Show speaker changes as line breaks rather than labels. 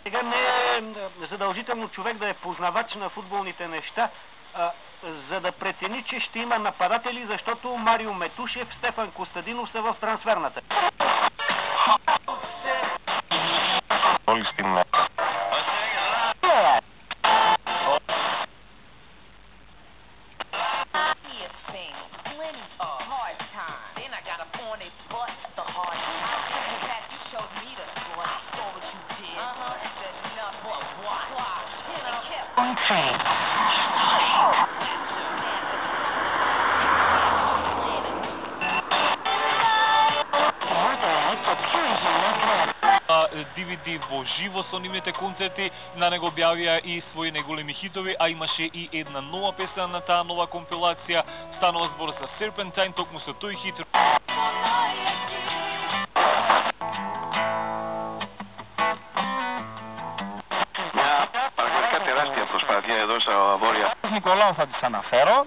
Сега не е задължително човек да е познавач на футболните неща, за да прецени, че ще има нападатели, защото Марио Метушев, Стефан Костадинов са в трансферната.
DVD во живо со нивните концерти, на него објавија и своји неголеми хитови, а имаше и една нова песна на таа нова компилација. Станува збор за Serpentine, токму со тој хит.
Πραγματικά τεράστια προσπάθεια εδώ στα βόρεια.
Νικολάου θα τις αναφέρω.